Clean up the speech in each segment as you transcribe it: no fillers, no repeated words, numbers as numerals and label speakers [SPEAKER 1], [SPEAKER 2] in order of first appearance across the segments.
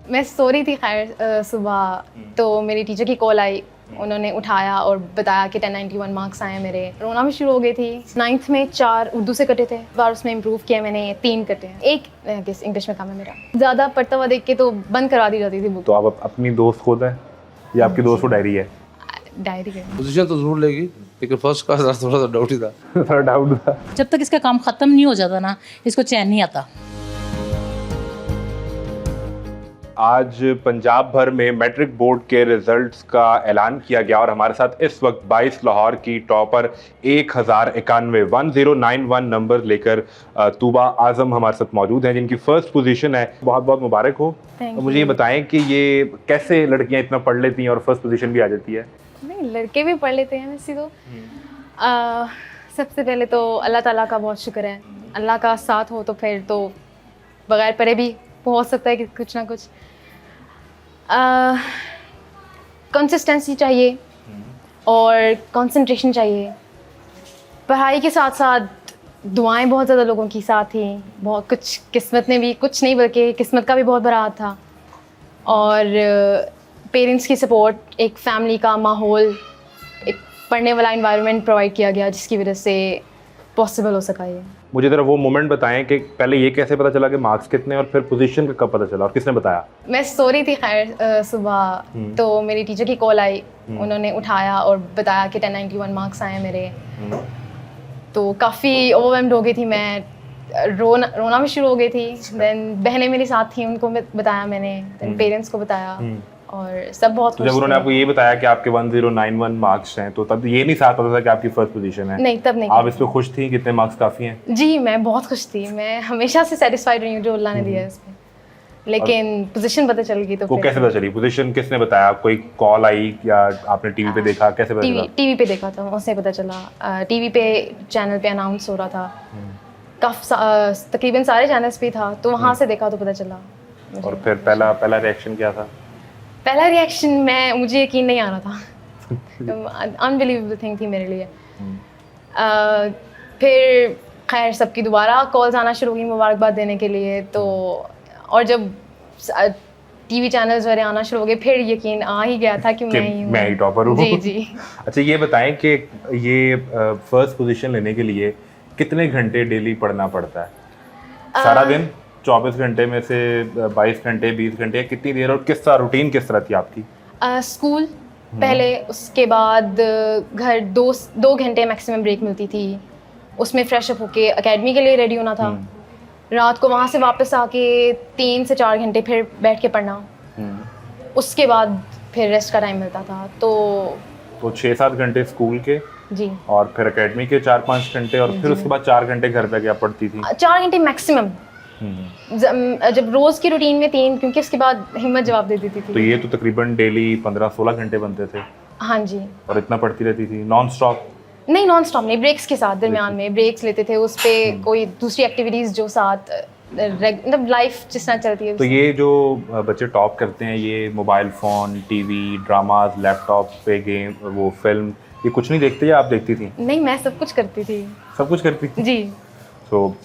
[SPEAKER 1] मैं सो रही थी खैर सुबह, तो मेरी टीचर की कॉल आई। उन्होंने उठाया और बताया कि 1091 मार्क्स आए हैं मेरे। रोना भी शुरू हो गई थी। 9th में 4 उर्दू से कटे थे, बार उसमें इम्प्रूव किया मैंने, 3 कटे हैं, एक इंग्लिश में काम है मेरा। ज़्यादा पढ़ता हुआ देख के तो बंद करवा दी जाती थी बुक।
[SPEAKER 2] तो आप अपनी दोस्त खुद है या आपकी दोस्त को डायरी है?
[SPEAKER 1] डायरी है।
[SPEAKER 3] पोजीशन तो जरूर लेगी, लेकिन फर्स्ट क्लास थोड़ा सा डाउट ही था।
[SPEAKER 2] थोड़ा डाउट था।
[SPEAKER 4] जब तक इसका काम ख़त्म नहीं हो जाता ना, इसको चैन नहीं आता।
[SPEAKER 2] आज पंजाब भर में मैट्रिक बोर्ड के रिजल्ट्स का ऐलान किया गया और हमारे साथ इस वक्त 22 लाहौर की टॉपर 1091 नंबर लेकर तूबा आजम हमारे साथ मौजूद हैं, जिनकी फर्स्ट पोजीशन है। बहुत बहुत मुबारक हो। तो मुझे ये बताएं कि ये कैसे लड़कियां इतना पढ़ लेती हैं और फर्स्ट पोजीशन भी आ जाती है?
[SPEAKER 1] नहीं, लड़के भी पढ़ लेते हैं वैसे तो। सबसे पहले तो अल्लाह ताला का बहुत शुक्र है। अल्लाह का साथ हो तो फिर तो बगैर पढ़े भी हो सकता है कि कुछ ना कुछ। कंसिस्टेंसी चाहिए और कंसंट्रेशन चाहिए। पढ़ाई के साथ साथ दुआएं बहुत ज़्यादा लोगों की साथ थी। बहुत कुछ किस्मत ने भी, कुछ नहीं बल्कि किस्मत का भी बहुत बड़ा हाथ था, और पेरेंट्स की सपोर्ट, एक फैमिली का माहौल, एक पढ़ने वाला एनवायरनमेंट प्रोवाइड किया गया, जिसकी वजह से पॉसिबल हो सका ये।
[SPEAKER 2] मुझे ज़रा वो मोमेंट बताएं कि पहले ये कैसे पता चला कि मार्क्स कितने, और फिर पोजीशन का कब पता चला और किसने बताया?
[SPEAKER 1] मैं सो रही थी खैर सुबह, तो मेरी टीचर की कॉल आई। उन्होंने उठाया और बताया कि 1091 मार्क्स आए हैं मेरे। तो काफ़ी ओवरवेल्म्ड हो गई थी मैं, रोना भी शुरू हो गई थी। देन बहनें मेरी साथ थी, उनको बताया मैंने, देन पेरेंट्स को बताया, और सब बहुत
[SPEAKER 2] तो जब उन्होंने आपको ये बताया कि आपके 1091 मार्क्स हैं, तो तब ये नहीं साथ पता था कि आपकी फर्स्ट पोजीशन है?
[SPEAKER 1] नहीं, तब नहीं।
[SPEAKER 2] आप इस पे खुश थी? कितने मार्क्स काफ़ी हैं?
[SPEAKER 1] जी, मैं बहुत खुश थी। मैं हमेशा से सेटिस्फाइड रही हूँ जो अल्लाह ने दिया है इसमें। लेकिन पोजीशन पता चल गई तो
[SPEAKER 2] वो कैसे पता चली? पोजीशन किसने बताया? कोई कॉल आई या आपने टीवी पे देखा? कैसे पता चला?
[SPEAKER 1] टीवी पे देखा था, उससे पता चला। टीवी पे चैनल पे अनाउंस हो रहा था, तकरीबन सारे चैनल्स पे था, तो वहाँ से देखा तो पता चला।
[SPEAKER 2] और फिर पहला रिएक्शन क्या था?
[SPEAKER 1] पहला रिएक्शन मुझे यकीन नहीं आ रहा था। अनबिलीवेबल थिंग थी मेरे लिए। फिर खैर सबकी दोबारा कॉल्स आना शुरू हुई मुबारकबाद देने के लिए, तो और जब टीवी चैनल्स वगैरह आना शुरू हो गए, फिर यकीन आ ही गया था कि मैं
[SPEAKER 2] ही टॉपर हूँ।
[SPEAKER 1] जी जी।
[SPEAKER 2] अच्छा, ये बताएं कि ये फर्स्ट पोजीशन लेने के लिए कितने घंटे डेली पढ़ना पड़ता है? सारा दिन 24 घंटे में से 22 घंटे, 20 घंटे, कितनी देर, और किस तरह रूटीन किस तरह थी आपकी?
[SPEAKER 1] स्कूल पहले, उसके बाद घर 2 घंटे मैक्सिमम ब्रेक मिलती थी, उसमें फ्रेश अप होके एकेडमी के लिए रेडी होना था। रात को वहाँ से वापस आके 3 से 4 घंटे फिर बैठ के पढ़ना। उसके बाद फिर रेस्ट का टाइम मिलता था। तो
[SPEAKER 2] 6-7 घंटे स्कूल के
[SPEAKER 1] जी,
[SPEAKER 2] और फिर एकेडमी के 4-5 घंटे, और फिर उसके बाद 4 घंटे घर पे क्या पढ़ती थी?
[SPEAKER 1] 4 घंटे मैक्सिमम। जब रोज की रूटीन में 3, क्योंकि उसके बाद हिम्मत जवाब दे देती थी।
[SPEAKER 2] तो ये तो तकरीबन डेली 15-16 घंटे बनते थे?
[SPEAKER 1] हाँ जी।
[SPEAKER 2] और इतना पढ़ती रहती थी नॉन स्टॉप?
[SPEAKER 1] नहीं, नॉन स्टॉप नहीं, ब्रेक्स के साथ, दरमियान में ब्रेक्स लेते थे। उस पे कोई दूसरी एक्टिविटीज जो साथ, मतलब लाइफ जिस तरह चलती है।
[SPEAKER 2] तो ये जो बच्चे टॉप करते हैं, ये mobile phone, TV, dramas, laptop पे गेम, वो फिल्म, ये कुछ नहीं देखते या आप देखती थी?
[SPEAKER 1] नहीं, मैं सब कुछ करती थी।
[SPEAKER 2] सब कुछ करती थी?
[SPEAKER 1] जी।
[SPEAKER 2] तो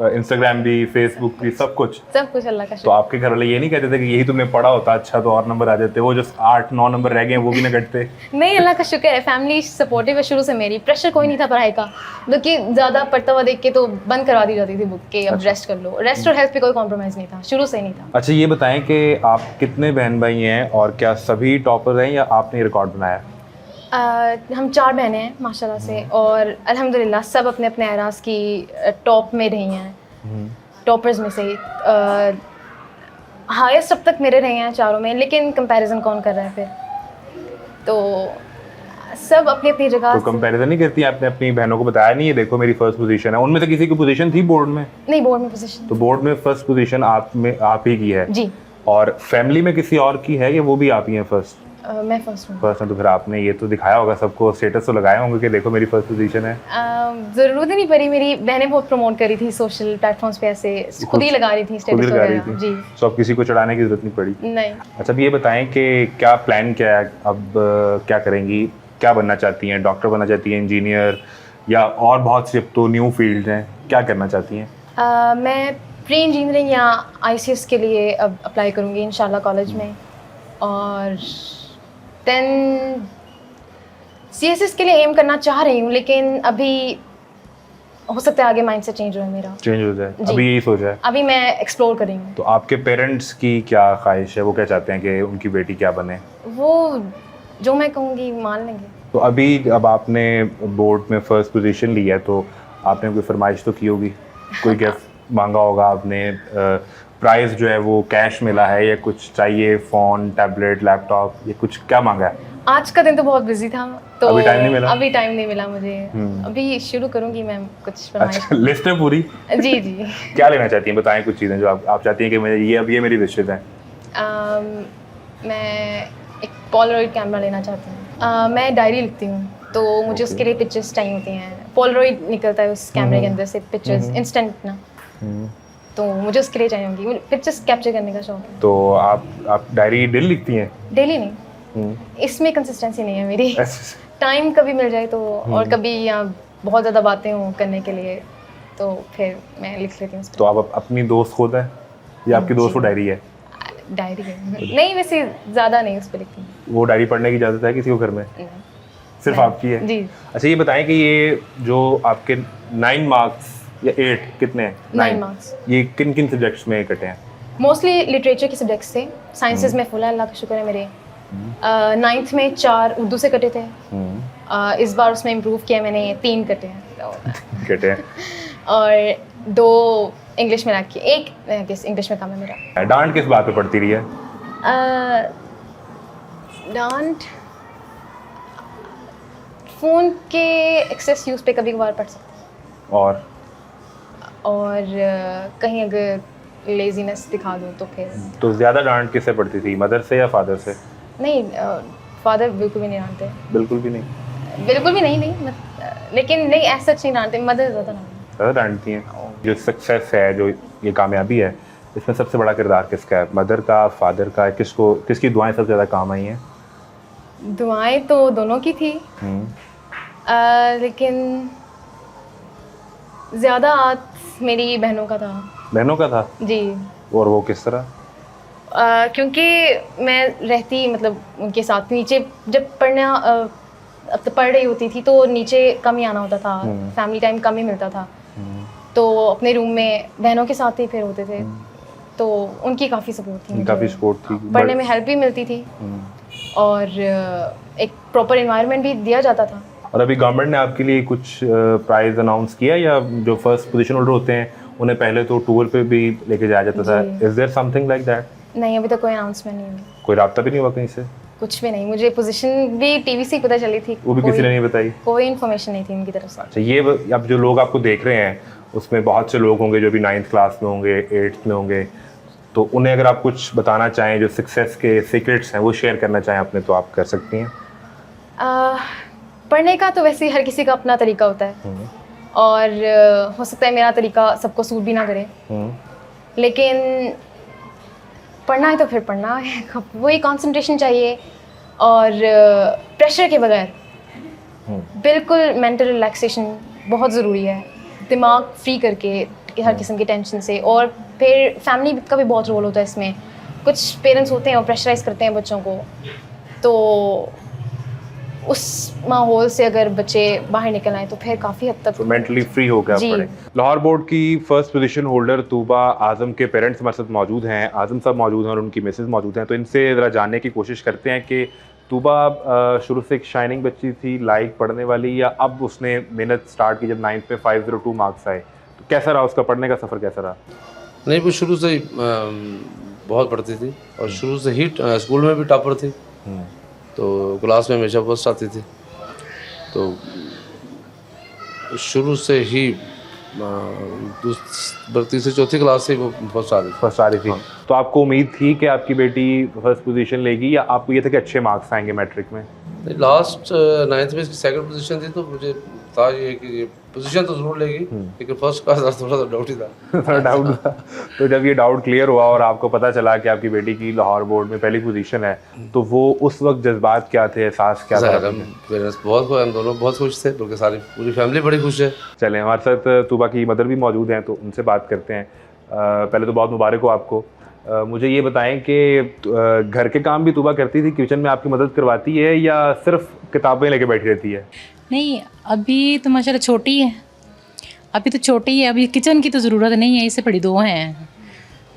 [SPEAKER 2] इंस्टाग्राम भी, फेसबुक भी, सब कुछ
[SPEAKER 1] अल्लाह का
[SPEAKER 2] तो
[SPEAKER 1] शुक्र।
[SPEAKER 2] आपके घर वाले ये नहीं कहते थे कि यही तुमने पढ़ा होता अच्छा तो और नंबर आ जाते? वो जो 8-9 नंबर रह गए हैं वो भी ना कटते?
[SPEAKER 1] नहीं, अल्लाह का शुक्र है, फैमिली सपोर्टिव है शुरू से। मेरी प्रेशर कोई नहीं था पढ़ाई का, क्योंकि ज़्यादा पढ़ता हुआ देख के तो बंद करवा दी जाती थी बुक के, अब रेस्ट कर लो। रेस्ट और हेल्थ पे कोई कॉम्प्रोमाइज़ नहीं था, शुरू से ही नहीं था।
[SPEAKER 2] अच्छा, ये बताएं कि आप कितने बहन भाई हैं और क्या सभी टॉपर हैं या आपने रिकॉर्ड बनाया?
[SPEAKER 1] हम 4 बहनें हैं माशाल्लाह से, और अल्हम्दुलिल्लाह सब अपने अपने एराज की टॉप में रही हैं। टॉपर्स में से हाईएस्ट अब तक मेरे रहे हैं चारों में, लेकिन कंपैरिजन कौन कर रहा है फिर? तो सब अपनी अपनी जगह।
[SPEAKER 2] तो कंपैरिजन नहीं करती आपने अपनी बहनों को बताया नहीं, ये देखो मेरी फर्स्ट पोजीशन है? उनमें से किसी की पोजीशन थी बोर्ड में?
[SPEAKER 1] नहीं, बोर्ड में पोजीशन।
[SPEAKER 2] तो बोर्ड में फर्स्ट पोजीशन आप ही की है?
[SPEAKER 1] जी। और
[SPEAKER 2] फैमिली में किसी और की है या वो भी आप ही हैं फर्स्ट?
[SPEAKER 1] मैं फर्स्ट हूँ।
[SPEAKER 2] फर्स्ट है, तो फिर आपने ये तो दिखाया होगा सबको, स्टेटस तो लगाए होंगे कि देखो मेरी फर्स्ट पोजीशन है?
[SPEAKER 1] ज़रूरत ही नहीं पड़ी, मेरी बहनें बहुत प्रमोट करी थी सोशल प्लेटफॉर्म्स पे, ऐसे खुद ही लगा रही थी स्टेटस वगैरह। जी।
[SPEAKER 2] तो अब किसी को चढ़ाने की जरूरत नहीं पड़ी?
[SPEAKER 1] नहीं।
[SPEAKER 2] अच्छा, अब ये बताएं कि क्या प्लान क्या है अब, क्या करेंगी, क्या बनना चाहती हैं? डॉक्टर बनना चाहती हैं, इंजीनियर, या और बहुत से तो न्यू फील्ड हैं, क्या करना चाहती हैं?
[SPEAKER 1] मैं प्री इंजीनियरिंग या आईसीएस के लिए अब अप्लाई करूँगी इंशाल्लाह कॉलेज में, और देन सीएसएस के लिए एम करना चाह रही हूँ, लेकिन अभी हो सकता है आगे माइंड से चेंज हो मेरा,
[SPEAKER 2] चेंज हो जाए,
[SPEAKER 1] जी।
[SPEAKER 2] अभी यही सोचा है।
[SPEAKER 1] अभी मैं एक्सप्लोर कर रही हूँ।
[SPEAKER 2] तो आपके पेरेंट्स की क्या ख्वाहिश है, वो क्या चाहते हैं कि उनकी बेटी क्या बने?
[SPEAKER 1] वो जो मैं कहूँगी मान लेंगे।
[SPEAKER 2] तो अभी अब आपने बोर्ड में फर्स्ट पोजीशन ली है, तो आपने कोई फरमाइश तो की होगी, कोई गिफ्ट मांगा होगा आपने, प्राइस जो है वो कैश मिला है या कुछ चाहिए, फ़ोन, टैबलेट, लैपटॉप, ये कुछ क्या मांगा है?
[SPEAKER 1] आज का दिन तो बहुत बिजी था, तो
[SPEAKER 2] अभी टाइम नहीं मिला?
[SPEAKER 1] अभी टाइम नहीं मिला मुझे। अभी शुरू करूँगी मैं कुछ फरमाइश।
[SPEAKER 2] अच्छा, लिस्ट है पूरी?
[SPEAKER 1] जी जी।
[SPEAKER 2] क्या लेना चाहती हैं, बताएं कुछ चीज़ें जो आप चाहती हैं कि मैं ये, अब ये मेरी विशेज़ हैं।
[SPEAKER 1] मैं एक पोलरॉइड कैमरा लेना चाहती हूँ। मैं डायरी लिखती हूँ, तो मुझे उसके लिए पिक्चर्स चाहिए होती हैं। पोलरॉइड निकलता है उस कैमरे के अंदर से पिक्चर्स इंस्टेंट ना, तो मुझे उसके लिए चाहिए होंगी। मुझे पिक्चर्स कैप्चर करने का शौक है।
[SPEAKER 2] तो आप डायरी डेली लिखती हैं?
[SPEAKER 1] डेली नहीं, इसमें कंसिस्टेंसी नहीं है मेरी। टाइम कभी मिल जाए तो, और कभी यहाँ बहुत ज़्यादा बातें हों करने के लिए, तो फिर मैं लिख लेती हूँ।
[SPEAKER 2] तो आप अपनी दोस्त खुद है या आपकी दोस्त को डायरी है?
[SPEAKER 1] डायरी है नहीं, वैसे ज़्यादा नहीं उस पर लिखती हूँ।
[SPEAKER 2] वो डायरी पढ़ने की इजाज़त है किसी को घर में?
[SPEAKER 1] नहीं।
[SPEAKER 2] सिर्फ
[SPEAKER 1] नहीं।
[SPEAKER 2] आपकी है?
[SPEAKER 1] जी।
[SPEAKER 2] अच्छा, ये बताएं कि ये जो आपके 9 मार्क्स या 8 कितने हैं?
[SPEAKER 1] 9 मार्क्स
[SPEAKER 2] ये किन किन सब्जेक्ट्स में कटे हैं?
[SPEAKER 1] मोस्टली लिटरेचर के सब्जेक्ट्स थे। साइंसेज में फुल है, अल्लाह का शुक्र है मेरे। 9th में 4 उर्दू से कटे थे। इस बार उसमें इम्प्रूव किया मैंने, 3 कटे हैं।
[SPEAKER 2] कटे हैं।
[SPEAKER 1] और 2 इंग्लिश में रखी, एक किस इंग्लिश में काम है मेरा।
[SPEAKER 2] डांट किस बात पे पड़ती रही है?
[SPEAKER 1] डांट फ़ोन के एक्सेस यूज़ पे कभी कभार पड़ सकता है, और कहीं अगर लेजीनेस दिखा दूँ तो फिर।
[SPEAKER 2] तो ज़्यादा डांट किससे पड़ती थी, मदर से या फादर से?
[SPEAKER 1] नहीं, फादर बिल्कुल भी नहीं डांटते।
[SPEAKER 2] बिल्कुल भी नहीं?
[SPEAKER 1] बिल्कुल भी नहीं, लेकिन नहीं ऐसा नहीं डांटते, मदर ज़्यादा
[SPEAKER 2] डांटती हैं। जो सक्सेस है, जो ये कामयाबी है, इसमें सबसे बड़ा किरदार किसका है? मदर का, फादर का? किसकी दुआएं सबसे ज़्यादा काम आई हैं?
[SPEAKER 1] दुआएं तो दोनों की थी, लेकिन ज़्यादा हाथ मेरी बहनों का था।
[SPEAKER 2] बहनों का था?
[SPEAKER 1] जी।
[SPEAKER 2] और वो किस तरह?
[SPEAKER 1] क्योंकि मैं रहती मतलब उनके साथ नीचे, जब पढ़ रही होती थी तो नीचे कम ही आना होता था, फैमिली टाइम कम ही मिलता था, तो अपने रूम में बहनों के साथ ही फिर होते थे, तो उनकी काफ़ी सपोर्ट थी,
[SPEAKER 2] काफ़ी सपोर्ट थी,
[SPEAKER 1] पढ़ने में हेल्प भी मिलती थी, और एक प्रॉपर एनवायरनमेंट भी दिया जाता था।
[SPEAKER 2] और अभी गवर्नमेंट ने आपके लिए कुछ प्राइज अनाउंस किया, या जो फर्स्ट पोजीशन होल्डर होते हैं उन्हें पहले तो टूर पे भी लेके जाया जाता था? Is there something like that?
[SPEAKER 1] नहीं, अभी तक कोई अनाउंसमेंट नहीं हुई।
[SPEAKER 2] कोई राब्ता भी नहीं हुआ कहीं से?
[SPEAKER 1] कुछ भी नहीं, मुझे पोजीशन भी टीवी से ही पता चली थी,
[SPEAKER 2] वो भी किसी ने नहीं बताई?
[SPEAKER 1] कोई इन्फॉर्मेशन नहीं थी उनकी तरफ से।
[SPEAKER 2] अच्छा, ये अब जो लोग आपको देख रहे हैं उसमें बहुत से लोग होंगे जो भी 9th क्लास में होंगे, 8th में होंगे, तो उन्हें अगर आप कुछ बताना चाहें, जो सक्सेस के सीक्रेट्स हैं वो शेयर करना चाहें अपने, तो आप कर सकती हैं।
[SPEAKER 1] पढ़ने का तो वैसे ही हर किसी का अपना तरीका होता है, और हो सकता है मेरा तरीका सबको सूट भी ना करे, लेकिन पढ़ना है तो फिर पढ़ना है। वही कंसंट्रेशन चाहिए, और प्रेशर के बगैर बिल्कुल मेंटल रिलैक्सेशन बहुत ज़रूरी है, दिमाग फ्री करके हर किस्म की टेंशन से। और फिर फैमिली का भी बहुत रोल होता है इसमें। कुछ पेरेंट्स होते हैं और प्रेशराइज करते हैं बच्चों को, तो उस माहौल से अगर बच्चे बाहर निकल आए तो फिर काफ़ी हद तक
[SPEAKER 2] मेंटली फ्री हो गया पड़े। लाहौर बोर्ड की फर्स्ट पोजीशन होल्डर तूबा आज़म के पेरेंट्स हमारे साथ मौजूद हैं, आज़म साहब मौजूद हैं और उनकी मिसेज मौजूद हैं। तो इनसे ज़रा जानने की कोशिश करते हैं कि तूबा शुरू से एक शाइनिंग बच्ची थी, लाइक पढ़ने वाली, या अब उसने मेहनत स्टार्ट की जब 9th में 502 मार्क्स आए, तो कैसा रहा उसका पढ़ने का सफ़र, कैसा रहा?
[SPEAKER 3] नहीं, वो शुरू से ही बहुत पढ़ती थी, और शुरू से ही स्कूल में भी टॉपर थी, तो क्लास में हमेशा फर्स्ट आती थी, तो शुरू से ही तीसरी चौथी क्लास से वो फर्स्ट आ रही थी।
[SPEAKER 2] हाँ। तो आपको उम्मीद थी कि आपकी बेटी फर्स्ट पोजीशन लेगी, या आपको ये था कि अच्छे मार्क्स आएंगे मैट्रिक में?
[SPEAKER 3] लास्ट 9th में इसकी सेकंड पोजीशन थी, तो मुझे था ये कि ये पोजीशन तो जरूर लेगी, लेकिन फर्स्ट क्लास थोड़ा सा डाउट ही था।
[SPEAKER 2] थोड़ा डाउट था। तो जब ये डाउट क्लियर हुआ और आपको पता चला कि आपकी बेटी की लाहौर बोर्ड में पहली पोजीशन है, तो वो उस वक्त जज्बात क्या थे, एहसास क्या था?
[SPEAKER 3] पेरेंट्स बहुत खुश, हम दोनों बहुत खुश थे, बल्कि सारी पूरी फैमिली बड़ी खुश है।
[SPEAKER 2] चलें, हमारे साथ तूबा की मदर भी मौजूद हैं, तो उनसे बात करते हैं। पहले तो बहुत मुबारक हो आपको। मुझे ये बताएं कि घर के काम भी तूबा करती थी, किचन में आपकी मदद करवाती है या सिर्फ किताबें लेके बैठी रहती है?
[SPEAKER 4] नहीं, अभी तो माशाल्लाह छोटी है, अभी तो छोटी है, अभी किचन की तो ज़रूरत नहीं है, इससे बड़ी 2 हैं।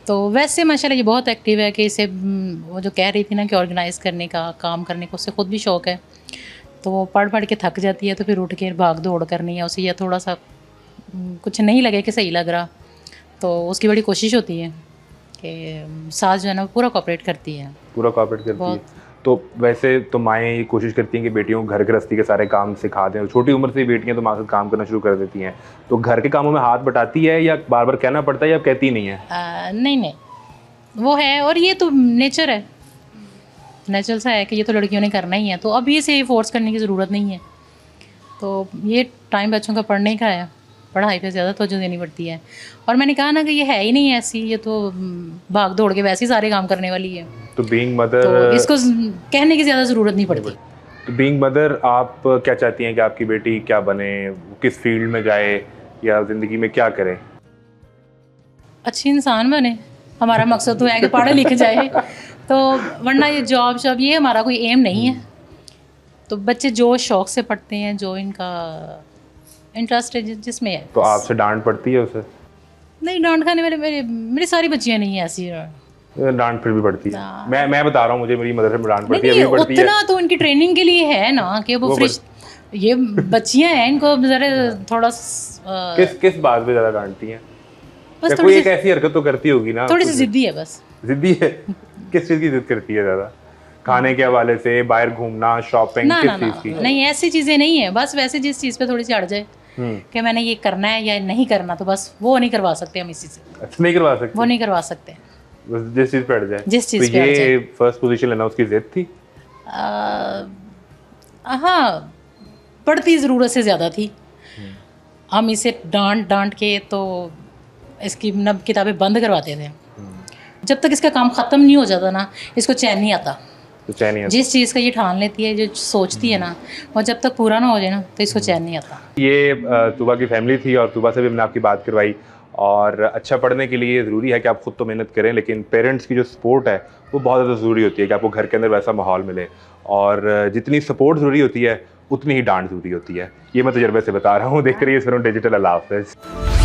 [SPEAKER 4] तो वैसे माशाल्लाह ये बहुत एक्टिव है कि इसे वो जो कह रही थी ना कि ऑर्गेनाइज़ करने का, काम करने का उससे ख़ुद भी शौक़ है। तो वो पढ़ पढ़ के थक जाती है तो फिर उठ के भाग दौड़ करनी है उसे, या थोड़ा सा कुछ नहीं लगे कि सही लग रहा तो उसकी बड़ी कोशिश होती है कि सास जो है ना पूरा कोऑपरेट करती है।
[SPEAKER 2] पूरा कोऑपरेट करती है। तो वैसे तो माएँ ये कोशिश करती हैं कि बेटियों को घर गृहस्थी के सारे काम सिखा दें, और छोटी उम्र से ही बेटियां तो माँ से काम करना शुरू कर देती हैं। तो घर के कामों में हाथ बटाती है या बार बार कहना पड़ता है या कहती नहीं है?
[SPEAKER 4] नहीं, वो है, और ये तो नेचर है, नेचुरल सा है कि ये तो लड़कियों ने करना ही है, तो अब ये से फोर्स करने की ज़रूरत नहीं है। तो ये टाइम बच्चों का पढ़ने का है, पढ़ाई पे ज़्यादा तवज्जो देनी पड़ती है। और मैंने कहा ना कि ये है ही नहीं ऐसी, ये तो भाग दौड़ के वैसे ही सारे काम करने वाली है,
[SPEAKER 2] तो बीइंग मदर,
[SPEAKER 4] तो इसको कहने की ज़्यादा ज़रूरत नहीं पड़ती।
[SPEAKER 2] तो बीइंग मदर आप क्या चाहती हैं कि आपकी बेटी क्या बने, किस फील्ड में जाए या ज़िंदगी में क्या करे?
[SPEAKER 4] अच्छी इंसान बने, हमारा मकसद तो है कि पढ़े लिखे जाए, तो वरना ये जॉब शॉब ये हमारा कोई एम नहीं है। तो बच्चे जो शौक़ से पढ़ते हैं, जो इनका इंटरेस्ट है जिसमें है।
[SPEAKER 2] तो आपसे डांट पड़ती है उसे?
[SPEAKER 4] नहीं, डांट खाने वाले मेरी सारी बच्चियाँ नहीं है ऐसी।
[SPEAKER 2] डांट फिर भी पड़ती है? मैं बता रहा हूँ, मुझे मेरी मदर से डांट पड़ती है,
[SPEAKER 4] नहीं,
[SPEAKER 2] अभी पड़ती है।
[SPEAKER 4] उतना तो उनकी ट्रेनिंग के लिए है ना कि वो फ्रिज, ये बच्चियाँ हैं, इनको ज़रा थोड़ा
[SPEAKER 2] किस बात पे ज़्यादा डांटती हैं?
[SPEAKER 4] बस
[SPEAKER 2] कोई एक ऐसी हरकत तो करती होगी ना?
[SPEAKER 4] थोड़ी सी जिद्दी है बस।
[SPEAKER 2] जिद्दी है? किस चीज़ की जिद करती है ज़्यादा? खाने के हवाले से, बाहर घूमना, शॉपिंग, किस चीज़ की?
[SPEAKER 4] नहीं, ऐसी चीज़ें नहीं है, बस वैसे जिस चीज़ पे थोड़ी सी अड़ जाए कि मैंने ये करना है या नहीं करना, तो बस वो नहीं करवा सकते हम इसी से।
[SPEAKER 2] अच्छा, नहीं करवा सकते?
[SPEAKER 4] वो नहीं करवा सकते,
[SPEAKER 2] बस जिस चीज़ पे अड़ जाए।
[SPEAKER 4] जिस चीज़
[SPEAKER 2] तो
[SPEAKER 4] पे अड़ जाए।
[SPEAKER 2] ये फर्स्ट पोजीशन लेना उसकी जिद थी?
[SPEAKER 4] हाँ, पढ़ती ज़रूरत से ज़्यादा थी। हम इसे डांट के तो इसकी नब किताबें बंद करवाते थे। जब तक इसका काम ख़त्म नहीं हो जाता ना, इसको चैन नहीं आता।
[SPEAKER 2] तो चैन नहीं आता।
[SPEAKER 4] जिस चीज़ का ये ठान लेती है, जो सोचती है ना, और जब तक पूरा ना हो जाए ना, तो इसको चैन नहीं आता।
[SPEAKER 2] ये तूबा की फैमिली थी, और तूबा से भी हमने आपकी बात करवाई। और अच्छा पढ़ने के लिए ज़रूरी है कि आप खुद तो मेहनत करें, लेकिन पेरेंट्स की जो सपोर्ट है वो बहुत ज़्यादा ज़रूरी होती है कि आपको घर के अंदर वैसा माहौल मिले। और जितनी सपोर्ट ज़रूरी होती है उतनी ही डांट ज़रूरी होती है। ये मैं तजर्बे से बता रहा हूँ। देखते रहिए इस फिल्म डिजिटल। अल्लाह हाफ़िज़।